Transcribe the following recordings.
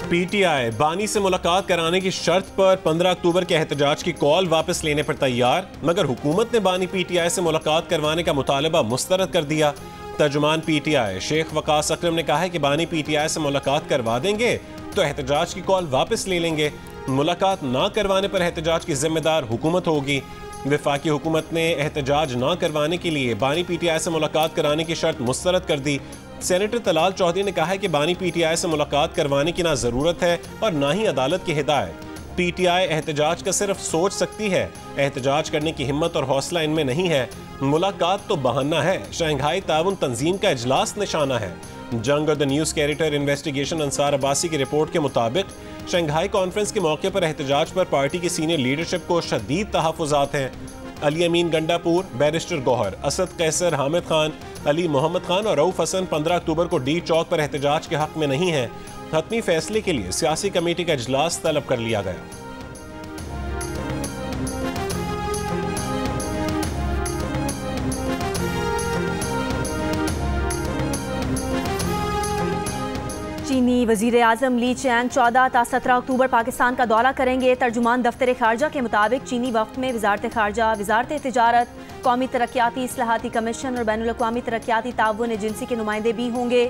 PTI बानी से मुलाकात कराने की शर्त पर 15 अक्टूबर के एहतजाज की कॉल वापस लेने पर तैयार, मगर हुकूमत ने बानी पीटीआई से मुलाकात करवाने का मुतालबा मुस्तरद कर दिया। तर्जुमान पीटीआई शेख वकास अकरम ने कहा है कि बानी पीटीआई से मुलाकात करवा देंगे तो एहतजाज की कॉल वापस ले लेंगे। मुलाकात ना करवाने पर एहतजाज की जिम्मेदार हुकूमत होगी। वफाकी हुकूमत ने एहतजाज ना करवाने के लिए बानी पीटीआई से मुलाकात कराने की शर्त मुस्तरद कर दी। सेनेटर तलाल चौधरी ने कहा है कि बानी पीटीआई से मुलाकात करवाने की ना जरूरत है और ना ही अदालत की हिदायत। पीटीआई एहतजाज का सिर्फ सोच सकती है, एहतजाज करने की हिम्मत और हौसला इनमें नहीं है। मुलाकात तो बहाना है। शंघाई ताउन तंजीम का इजलास निशाना है। जंग और द न्यूज़ के एडिटर इन्वेस्टिगेशन अंसार अब्बासी की रिपोर्ट के मुताबिक शंघाई कॉन्फ्रेंस के मौके पर एहतजाज पर पार्टी की सीनियर लीडरशिप को शदीद तहफ़्फ़ुज़ात हैं। अली अमीन गंडापुर, बैरिस्टर गौहर, असद कैसर, हामिद खान, अली मोहम्मद खान और रऊफ हसन 15 अक्टूबर को डी चौक पर एहतजाज के हक में नहीं हैं। हतमी फैसले के लिए सियासी कमेटी का इजलास तलब कर लिया गया। चीनी वजीर आजम ली चैंग 14 ता 17 अक्टूबर पाकिस्तान का दौरा करेंगे। तर्जुमान दफ्तर खारजा के मुताबिक चीनी वफ्द में वजारत खारजा, वजारत तिजारत, कौमी तरक्याती इस्लाहाती कमीशन और बैनुल अक़वामी तरक्याती ताउन एजेंसी के नुमाइंदे भी होंगे।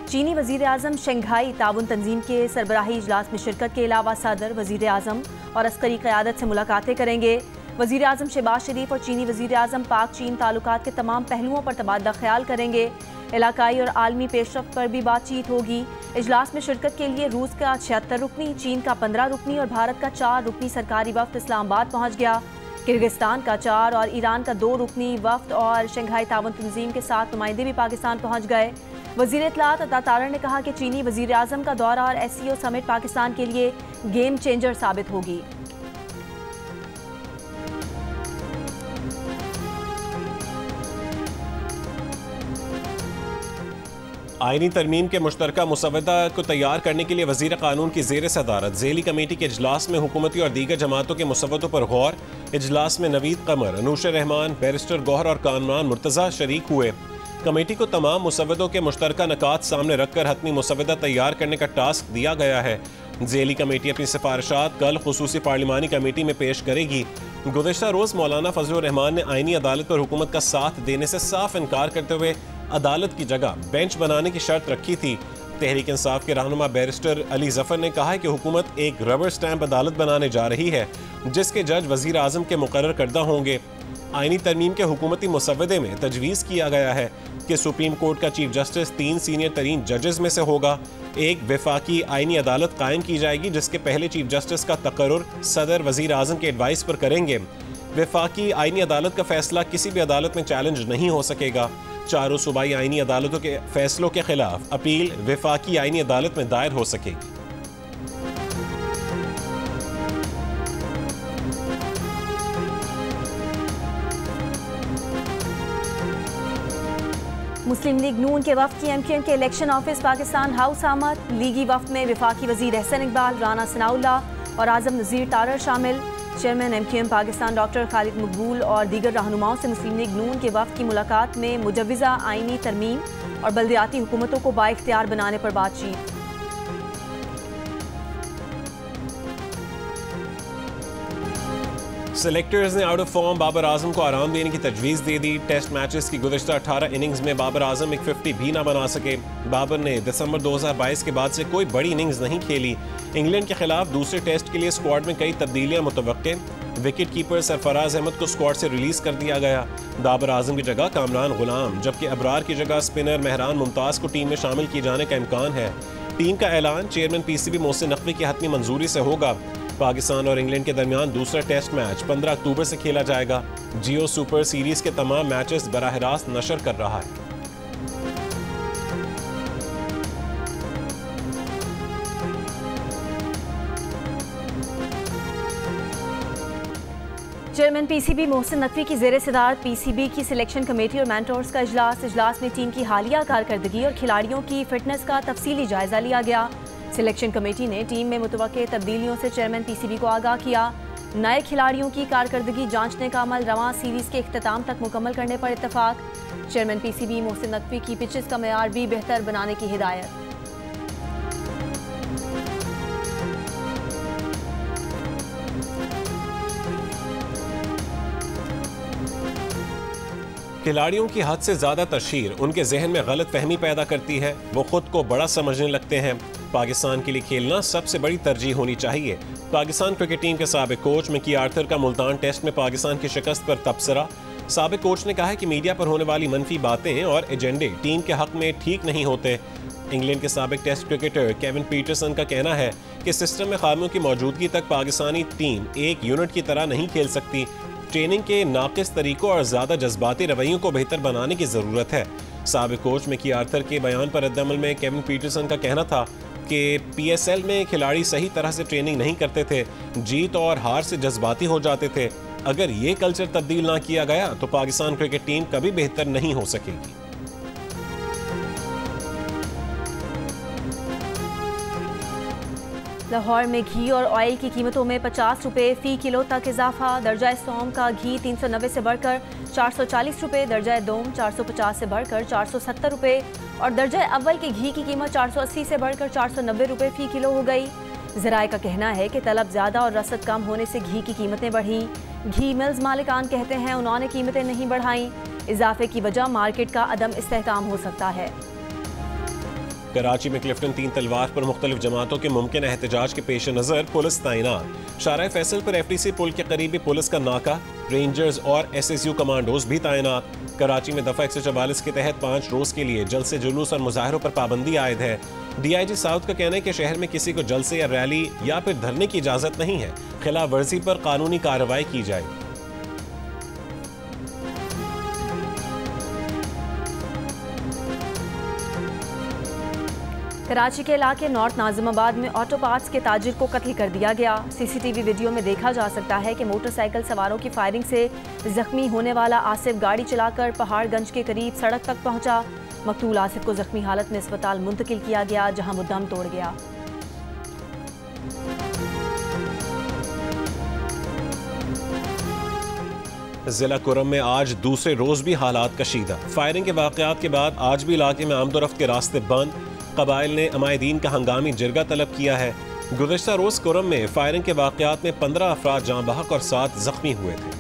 चीनी वजीर आजम शंघाई ताउन तंजीम के सरबराही इजलास में शिरकत के अलावा सदर, वजीर आजम और अस्करी क़यादत से मुलाकातें करेंगे। वजीर आजम शहबाज शरीफ और चीनी वजीर आजम पाक चीन ताल्लुकात के तमाम पहलुओं पर तबादला ख्याल करेंगे। इलाकाई और आलमी पेशरफ्त पर भी बातचीत होगी। इजलास में शिरकत के लिए रूस का 76 रुकनी, चीन का 15 रुकनी और भारत का 4 रुकनी सरकारी वफ्द इस्लामाबाद पहुँच गया। किर्गिस्तान का 4 और ईरान का 2 रुकनी वफ्द और शंघाई ताउन तंजीम के 7 नुमाइंदे भी पाकिस्तान पहुँच गए। वज़ीर इत्तलात अता तारर ने कहा कि चीनी वज़ीर आज़म का दौरा और SCO समिट पाकिस्तान के लिए गेम चेंजर साबित होगी। आईनी तरमीम के मुश्तरका मुसवदा को तैयार करने के लिए वज़ीर क़ानून की ज़ेर सदारत ज़ेली कमेटी के इजलास में हुकूमती और दीगर जमातों के मुसवदों पर गौर। इजलास में नवीद कमर, अनूश रहमान, बैरिस्टर गौहर और कामरान मुर्तज़ा शरीक हुए। कमेटी को तमाम मुसवदों के मुश्तरका नकात सामने रखकर हतमी मुसवदा तैयार करने का टास्क दिया गया है। ज़ेली कमेटी अपनी सिफारिशात कल खुसूसी पार्लिमानी कमेटी में पेश करेगी। गुज़िश्ता रोज़ मौलाना फजलुर रहमान ने आईनी अदालत पर हुकूमत का साथ देने से साफ इनकार करते हुए अदालत की जगह बेंच बनाने की शर्त रखी थी। तहरीक इंसाफ के रहनुमा बैरिस्टर अली जफर ने कहा है कि हुकूमत एक रबर स्टैंप अदालत बनाने जा रही है जिसके जज वज़ीर आज़म के मुकर्रर करदा होंगे। आईनी तरमीम के हुकूमती मुसवदे में तजवीज़ किया गया है कि सुप्रीम कोर्ट का चीफ जस्टिस 3 सीनियर तरीन जजेस में से होगा। एक वफाकी आईनी अदालत कायम की जाएगी जिसके पहले चीफ जस्टिस का तकर्रुर सदर वज़ीर आज़म के एडवाइस पर करेंगे। वफाकी आईनी अदालत का फैसला किसी भी अदालत में चैलेंज नहीं हो सकेगा। चारों सूबाई आईनी अदालतों के फैसलों के खिलाफ अपील वफाकी आईनी अदालत में दायर हो सकेगी। मुस्लिम लीग नून के वफ्द की MQM के इलेक्शन ऑफिस पाकिस्तान हाउस आमद। लीगी वफ्द में वफाकी वजीर एहसन इकबाल, राना सनाउल्लाह और आजम नज़ीर तारर शामिल। Chairman MQM Pakistan doctor Khalid मकबूल और दीगर रहनुमाओं से मुस्लिम लीग नून के वफ्द की मुलाकात में मुजव्विज़ा आईनी तरमीम और बल्दियाती हुकूमतों को बाइख्तियार बनाने पर बातचीत। सेलेक्टर्स ने out of form Babar Azam को आराम देने की तजवीज़ दे दी। टेस्ट मैचेस की गुज़िश्ता 18 इनिंग्स में बाबर आजम एक 50 भी ना बना सके। बाबर ने दिसंबर 2022 के बाद से कोई बड़ी इनिंग्स नहीं खेली। इंग्लैंड के खिलाफ दूसरे टेस्ट के लिए स्क्वाड में कई तब्दीलियां मुतवक्के। विकेट कीपर सरफराज अहमद को स्क्वाड से रिलीज़ कर दिया गया। बाबर आजम की जगह कामरान गुलाम जबकि अबरार की जगह स्पिनर मेहरान मुमताज़ को टीम में शामिल किए जाने का इम्कान है। टीम का ऐलान चेयरमैन PCB मोहसिन नकवी की हतमी मंजूरी से होगा। पाकिस्तान और इंग्लैंड के दरमियान दूसरा टेस्ट मैच 15 अक्टूबर से खेला जाएगा। जियो सुपर सीरीज के तमाम मैचेस बराह रास्त नशर कर रहा है। चेयरमैन PCB मोहसिन नकवी की ज़ेर सदारत PCB की सिलेक्शन कमेटी और मेंटोर्स का इजलास में टीम की हालिया कारकर्दगी और खिलाड़ियों की फिटनेस का तफसीली जायजा लिया गया। सिलेक्शन कमेटी ने टीम में मुतवक्के तब्दीलियों से चेयरमैन PCB को आगाह किया। नए खिलाड़ियों की कारकर्दगी जांचने का अमल रवां सीरीज के इख्तिताम तक मुकम्मल करने पर इत्तफाक। चेयरमैन PCB मोहसिन नकवी की पिचेस का मेयार भी बेहतर बनाने की हिदायत। खिलाड़ियों की हद से ज्यादा तशहीर उनके जहन में गलत फहमी पैदा करती है। वो खुद को बड़ा समझने लगते हैं। पाकिस्तान के लिए खेलना सबसे बड़ी तरजीह होनी चाहिए। पाकिस्तान क्रिकेट टीम के साबिक कोच मिकी आर्थर का मुल्तान टेस्ट में पाकिस्तान की शिकस्त पर तबसरा। साबिक कोच ने कहा है कि मीडिया पर होने वाली मनफी बातें और एजेंडे टीम के हक में ठीक नहीं होते। इंग्लैंड के साबिक टेस्ट क्रिकेटर केविन पीटरसन का कहना है कि सिस्टम में खामियों की मौजूदगी तक पाकिस्तानी टीम एक यूनिट की तरह नहीं खेल सकती। ट्रेनिंग के नाकिस तरीकों और ज़्यादा जज्बाती रवैयों को बेहतर बनाने की ज़रूरत है। साबिक कोच मिकी आर्थर के बयान पर रद्दअमल में केविन पीटरसन का कहना था कि PSL में खिलाड़ी सही तरह से ट्रेनिंग नहीं करते थे, जीत और हार से जज्बाती हो जाते थे। अगर ये कल्चर तब्दील ना किया गया तो पाकिस्तान क्रिकेट टीम कभी बेहतर नहीं हो सकेगी। लाहौर में घी और ऑयल की कीमतों में 50 रुपये फ़ी किलो तक इजाफा। दर्जा सोम का घी 390 से बढ़कर 440 रुपये, दर्जा दोम 450 से बढ़कर 470 रुपये और दर्जा अव्वल के घी की कीमत 480 से बढ़कर 490 रुपये फ़ी किलो हो गई। ज़राए का कहना है कि तलब ज़्यादा और रसद कम होने से घी की कीमतें बढ़ी। घी मिल्स मालिकान कहते हैं उन्होंने कीमतें नहीं बढ़ाई। इजाफे की वजह मार्केट का अदम इस्तेहकाम हो सकता है। कराची में क्लिफ्टन 3 तलवार पर मुख्तलिफ जमातों के मुमकिन एहतजाज के पेश नज़र पुलिस तैनात। शाहराह फैसल पर FTC पुल के करीबी पुलिस का नाका, रेंजर्स और SSU कमांडोज भी तैनात। कराची में दफ़ा 144 के तहत 5 रोज़ के लिए जलसे, जुलूस और मुजाहरों पर पाबंदी आयद है। DIG साउथ का कहना है कि शहर में किसी को जलसे या रैली या फिर धरने की इजाज़त नहीं है। खिलाफ वर्जी पर कानूनी कार्रवाई की जाएगी। कराची के इलाके नॉर्थ नाजिमाबाद में ऑटो पार्ट्स के ताजिर को कत्ल कर दिया गया। CCTV वीडियो में देखा जा सकता है कि मोटरसाइकिल सवारों की फायरिंग से जख्मी होने वाला आसिफ गाड़ी चलाकर पहाड़गंज के करीब सड़क तक पहुंचा। मकतूल आसिफ को जख्मी हालत में अस्पताल मुंतकिल किया गया, जहां वो दम तोड़ गया। जिला कुरम में आज दूसरे रोज भी हालात कशीदा। फायरिंग के वाकयात के बाद आज भी इलाके में आमदोरफ्त के रास्ते बंद। कबाइल ने अमायदीन का हंगामी जिरगा तलब किया है। गुज़श्ता रोज कुरम में फायरिंग के वाकयात में 15 अफराद जाँ बहक और 7 जख्मी हुए थे।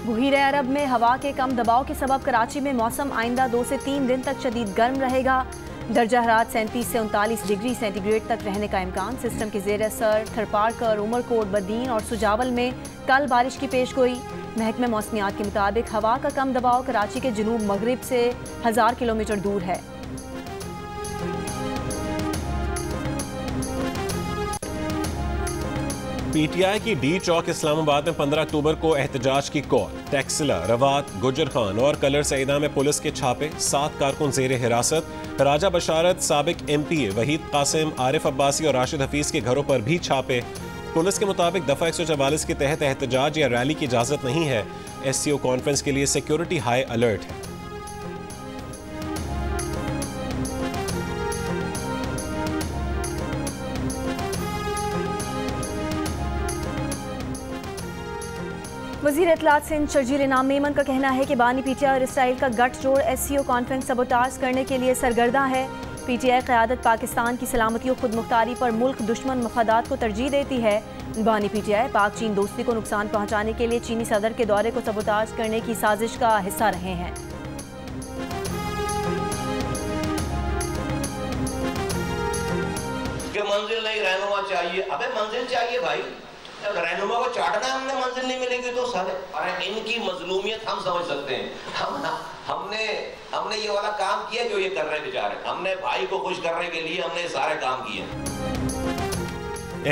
बहीरे अरब में हवा के कम दबाव के सबब कराची में मौसम आइंदा 2 से 3 दिन तक शदीद गर्म रहेगा। दर्जा हरारत 37 से 39 डिग्री सेंटीग्रेड तक रहने का इम्कान। सिस्टम के ज़ेर असर थरपारकर, उमरकोट, बदीन और सुजावल में कल बारिश की पेशगोई। महकमे मौसमियात के मुताबिक हवा का कम दबाव कराची के जनूब मगरिब से 1000 किलोमीटर दूर है। PTI की डी चौक इस्लामाबाद में 15 अक्टूबर को एहतजाज की कॉल। टैक्सिला, रवात, गुजर खान और कलर सईदा में पुलिस के छापे। 7 कारकुन जेर हिरासत। राजा बशारत, साबिक MPA वहीद कासिम, आरिफ अब्बासी और राशिद हफीज के घरों पर भी छापे। पुलिस के मुताबिक दफ़ा 144 के तहत एहतजाज या रैली की इजाज़त नहीं है। SCO कॉन्फ्रेंस के लिए सिक्योरिटी हाई अलर्ट है। वज़ीर इत्तलात सिंध शर्जील इनाम मेमन का कहना है कि बानी PTI और इसराइल का गठजोड़ SCO कॉन्फ्रेंस सबोटाज करने के लिए सरगर्दा है। PTI क़यादत पाकिस्तान की सलामती और खुद मुख्तारी पर मुल्क दुश्मन मफादात को तरजीह देती है। बानी PTI पाक चीन दोस्ती को नुकसान पहुँचाने के लिए चीनी सदर के दौरे को सबोटाज करने की साजिश का हिस्सा रहे हैं। मंजिल नहीं, रहनुमा चाहिए। अबे मंजिल चाहिए भाई, रहनुमा को चाटना है हमने, मंजिल नहीं मिलेगी तो साले। अरे इनकी मजलूमियत हम समझ सकते हैं। हमने ये वाला काम किया जो ये कर रहे बेचारे। हमने भाई को खुश करने के लिए हमने सारे काम किए।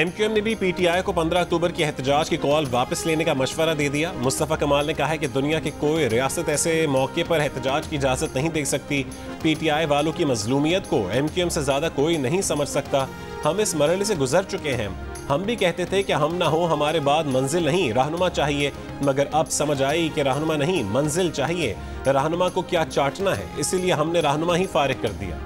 MQM ने भी PTI को 15 अक्टूबर की एहतजाज की कॉल वापस लेने का मशवरा दे दिया। मुस्तफ़ा कमाल ने कहा है कि दुनिया की कोई रियासत ऐसे मौके पर एहतजाज की इजाज़त नहीं दे सकती। PTI वालों की मजलूमियत को MQM से ज़्यादा कोई नहीं समझ सकता। हम इस मरहले से गुजर चुके हैं। हम भी कहते थे कि हम ना हो, हमारे बाद मंजिल नहीं रहनुमा चाहिए, मगर अब समझ आई कि रहनुमा नहीं मंजिल चाहिए। रहनुमा को क्या चाटना है, इसीलिए हमने रहनुमा ही फारिग कर दिया।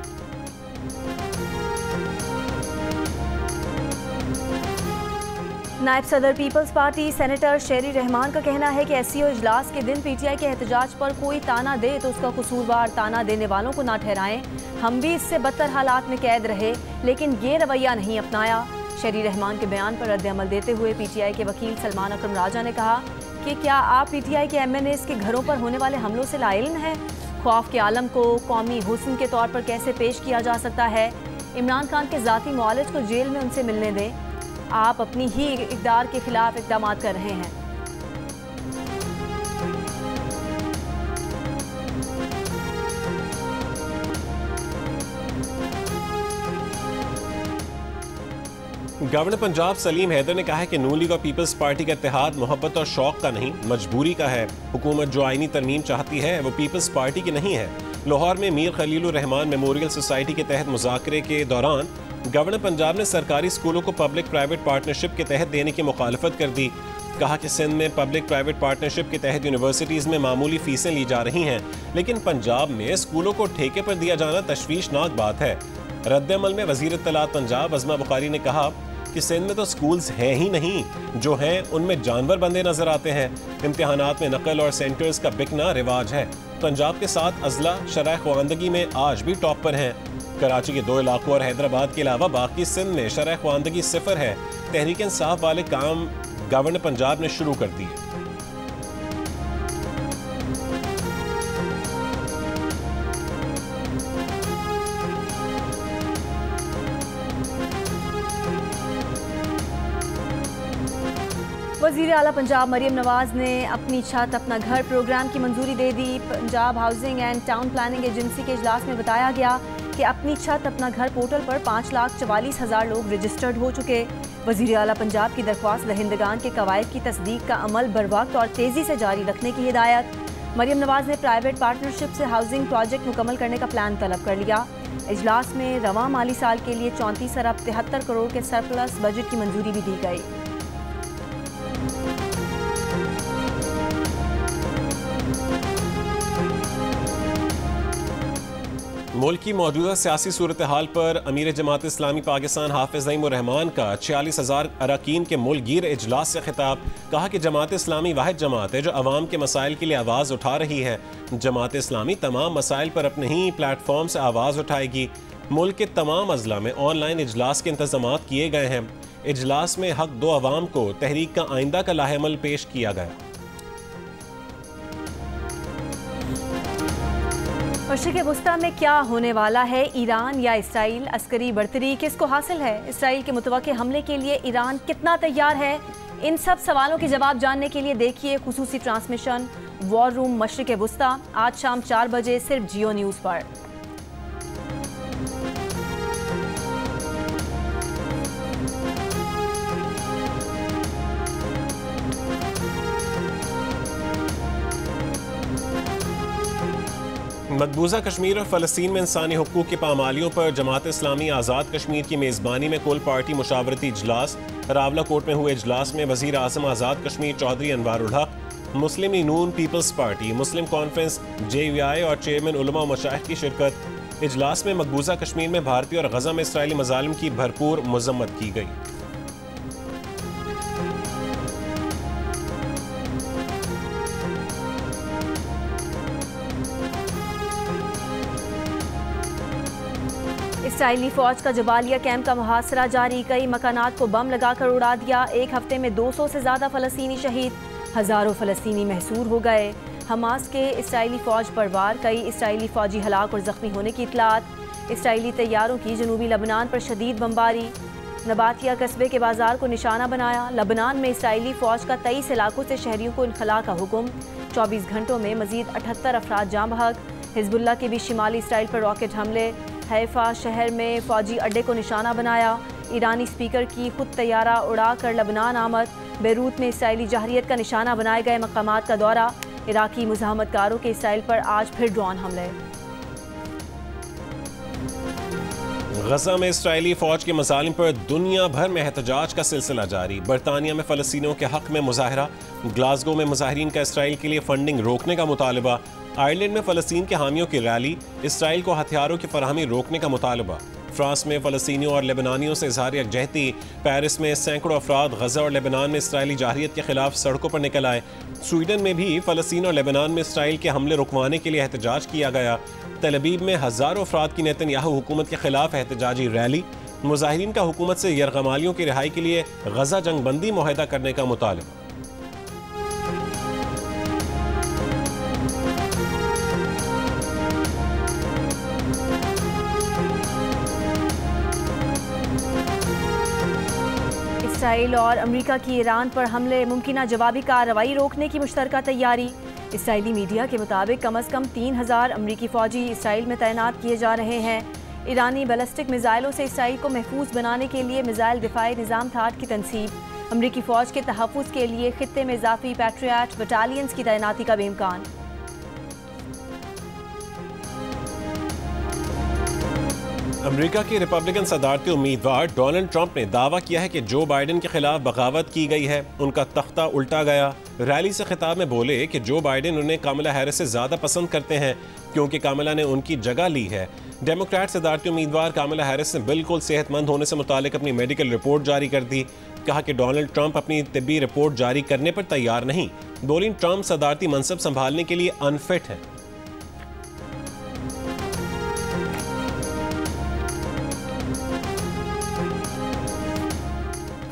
नायब सदर पीपल्स पार्टी सेनेटर शेरी रहमान का कहना है कि SCO इजलास के दिन PTI के एहतजाज पर कोई ताना दे तो उसका कसूरवार ताना देने वालों को ना ठहराएं। हम भी इससे बदतर हालात में कैद रहे, लेकिन ये रवैया नहीं अपनाया। शहरी रहमान के बयान पर रद्द-ए-अमल देते हुए PTI के वकील सलमान अकरम राजा ने कहा कि क्या आप PTI के MNAs के घरों पर होने वाले हमलों से लाइल्म हैं? खौफ के आलम को कौमी हुस्न के तौर पर कैसे पेश किया जा सकता है? इमरान खान के ज़ाती मुआलिज को जेल में उनसे मिलने दें। आप अपनी ही इक़दार के खिलाफ इक़दाम कर रहे हैं। गवर्नर पंजाब सलीम हैदर ने कहा है कि नून लीग और पीपल्स पार्टी का इत्तेहाद मोहब्बत और शौक का नहीं, मजबूरी का है। हुकूमत जो आईनी तरमीम चाहती है वो पीपल्स पार्टी की नहीं है। लाहौर में मीर खलीलुर रहमान मेमोरियल सोसाइटी के तहत मुज़ाकरे के दौरान गवर्नर पंजाब ने सरकारी स्कूलों को पब्लिक प्राइवेट पार्टनरशिप के तहत देने की मुखालफत कर दी। कहा कि सिंध में पब्लिक प्राइवेट पार्टनरशिप के तहत यूनिवर्सिटीज़ में मामूली फीसें ली जा रही हैं, लेकिन पंजाब में स्कूलों को ठेके पर दिया जाना तशवीशनाक बात है। रद्द-ए-अमल में वज़ीर इत्तलात पंजाब अज़मा बुखारी ने कहा कि सिंध में तो स्कूल्स हैं ही नहीं, जो हैं उनमें जानवर बंधे नजर आते हैं। इम्तिहानात में नकल और सेंटर्स का बिकना रिवाज है। पंजाब के साथ अजला शरह ख्वानदगी में आज भी टॉप पर हैं। कराची के 2 इलाकों और हैदराबाद के अलावा बाकी सिंध में शरह ख्वानदगी 0 है। तहरीक इंसाफ वाले काम गवर्नर पंजाब ने शुरू कर दिए। वज़ीर आला पंजाब मरियम नवाज ने अपनी छत अपना घर प्रोग्राम की मंजूरी दे दी। Punjab housing and town planning agency के इजलास में बताया गया कि अपनी छत अपना घर पोर्टल पर 5,44,000 लोग रजिस्टर्ड हो चुके। वज़ीर आला पंजाब की दरख्वास्त दहिंदगान के कवायद की तस्दीक का अमल बरवक्त और तेज़ी से जारी रखने की हिदायत। मरियम नवाज ने प्राइवेट पार्टनरशिप से हाउसिंग प्रोजेक्ट मुकम्मल करने का प्लान तलब कर लिया। इजलास में रवां माली साल के लिए 34 अरब 73 करोड़ के सरप्लस बजट की मंजूरी भी दी गई। मुल्क की मौजूदा सियासी सूरत हाल पर अमीर जमात इस्लामी पाकिस्तान हाफिज ज़ईमुर रहमान का 46,000 अरकान के मुल्कगीर इजलास से खिताब। कहा कि जमात इस्लामी वाहिद जमात है जो अवाम के मसाइल के लिए आवाज़ उठा रही है। जमात इस्लामी तमाम मसाइल पर अपने ही प्लेटफॉर्म से आवाज़ उठाएगी। मुल्क के तमाम अजला में ऑनलाइन इजलास के इंतजाम किए गए हैं। इजलास में हक दो अवाम को तहरीक का आइंदा का लाहेमल पेश किया गया। मशरिक़ वुस्ता में क्या होने वाला है? ईरान या इसराइल? अस्करी बर्तरी किसको हासिल है? इसराइल के मुतवक्के हमले के लिए ईरान कितना तैयार है? इन सब सवालों के जवाब जानने के लिए देखिए खुसूसी ट्रांसमिशन वॉर रूम मशरिक़ वुस्ता आज शाम 4 बजे सिर्फ जियो न्यूज़ पर। मकबूजा कश्मीर और फ़लस्तीन में इंसानी हुकूक की पामालियों पर जमात इस्लामी आज़ाद कश्मीर की मेज़बानी में कुल पार्टी मुशावरती इजलास। रावलाकोट में हुए इजलास में वज़ीर आज़म आज़ाद कश्मीर चौधरी अनवारुल हक, मुस्लिम नून पीपल्स पार्टी, मुस्लिम कॉन्फ्रेंस JUI और चेयरमैन उलमा व मशाइख की शिरकत। इजलास में मकबूजा कश्मीर में भारतीय और गज़ा में इसराइली मज़ालिम की भरपूर मज़म्मत की गई। इसराइली फौज का जबालिया कैंप का मुहासरा जारी। कई मकानात को बम लगाकर उड़ा दिया। एक हफ्ते में 200 से ज़्यादा फ़लस्तीनी शहीद, हज़ारों फ़लस्तीनी महसूर हो गए। हमास के इसराइली फ़ौज पर वार, कई इसराइली फ़ौजी हलाक और ज़ख्मी होने की इतलात। इसराइली तैयारों की जनूबी लबनान पर शदीद बमबारी। नबातिया कस्बे के बाजार को निशाना बनाया। लबनान में इसराइली फ़ौज का 23 इलाकों से शहरियों को इनखला का हुक्म। 24 घंटों में मज़ीद 78 अफराद जाँ बहक। हिजबुल्लाह के भी शिमाली इसराइल पर रॉकेट हमले। हैफा शहर में फ़ौजी अड्डे को निशाना बनाया। ईरानी स्पीकर की खुद तैयारा उड़ा कर लबनान आमद। बेरूत में इसराइली जहरियत का निशाना बनाए गए मकामात का दौरा। इराकी मुज़ाहमतकारों के इसराइल पर आज फिर ड्रोन हमले। गजा में इसराइली फ़ौज के मज़ालिम पर दुनिया भर में एहतजाज का सिलसिला जारी। बरतानिया में फ़लस्तीनियों के हक़ में मुज़ाहरा। ग्लासगो में मुज़ाहिरीन का इसराइल के लिए फंडिंग रोकने का मुतालबा। आयरलैंड में फ़लस्तीन के हामियों की रैली। इसराइल को हथियारों की फराहमी रोकने का मुतालबा। फ्रांस में फ़लस्तीनियों और लेबनानियों से इज़हार यकजहती। पेरिस में सैकड़ों अफराद गजा और लेबनान में इसराइली जाहिरियत के खिलाफ सड़कों पर निकल आए। स्वीडन में भी फ़लस्तीन और लेबनान में इसराइल के हमले रुकवाने के लिए एहतजाज किया गया। तल अवीव में हज़ारों अफराद की नेतन्याहू हुकूमत के खिलाफ एहतजाजी रैली। मुजाहिरीन का हुकूमत से यरगमालियों की रिहाई के लिए गजा जंगबंदी मुआहदा करने का मुतालबा। इसराइल और अमेरिका की ईरान पर हमले, मुमकिन जवाबी कार्रवाई रोकने की मुश्तरका तैयारी। इसराइली मीडिया के मुताबिक कम अज़ कम 3000 अमरीकी फ़ौजी इसराइल में तैनात किए जा रहे हैं। ईरानी बैलिस्टिक मिज़ाइलों से इसराइल को महफूज बनाने के लिए मिज़ाइल दिफाई निज़ाम थाट की तनसीब। अमरीकी फ़ौज के तहफ़्फ़ुज़ के लिए खित्ते में इजाफी पैट्रियट बटालियंस की तैनाती का बेइम्कान। अमेरिका के रिपब्लिकन सदारती उम्मीदवार डोनाल्ड ट्रंप ने दावा किया है कि जो बाइडेन के खिलाफ बगावत की गई है, उनका तख्ता उल्टा गया। रैली से खिताब में बोले कि जो बाइडेन उन्हें कामला हैरिस से ज़्यादा पसंद करते हैं क्योंकि कामला ने उनकी जगह ली है। डेमोक्रेट सदारती उम्मीदवार कामला हैरिस ने बिल्कुल सेहतमंद होने से मुतालिक अपनी मेडिकल रिपोर्ट जारी कर दी। कहा कि डोनाल्ड ट्रंप अपनी तिब्बी रिपोर्ट जारी करने पर तैयार नहीं। बोली ट्रंप सदारती मनसब संभालने के लिए अनफिट है।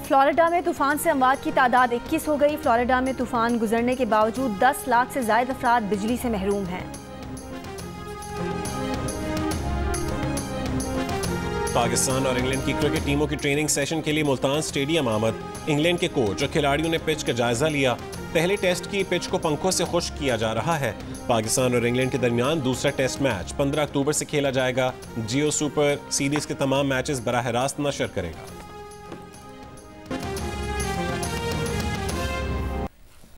फ्लोरिडा में तूफान से अमवात की तादाद 21 हो गई। फ्लोरिडा में तूफान गुजरने के बावजूद 10 लाख से ज्यादा अफराद बिजली से महरूम हैं। पाकिस्तान और इंग्लैंड की क्रिकेट टीमों की ट्रेनिंग सेशन के लिए मुल्तान स्टेडियम आमद। इंग्लैंड के कोच और खिलाड़ियों ने पिच का जायजा लिया। पहले टेस्ट की पिच को पंखों से खुश्क किया जा रहा है। पाकिस्तान और इंग्लैंड के दरमियान दूसरा टेस्ट मैच 15 अक्टूबर से खेला जाएगा। जियो सुपर सीरीज के तमाम मैचेस बराह रास्त नशर करेगा।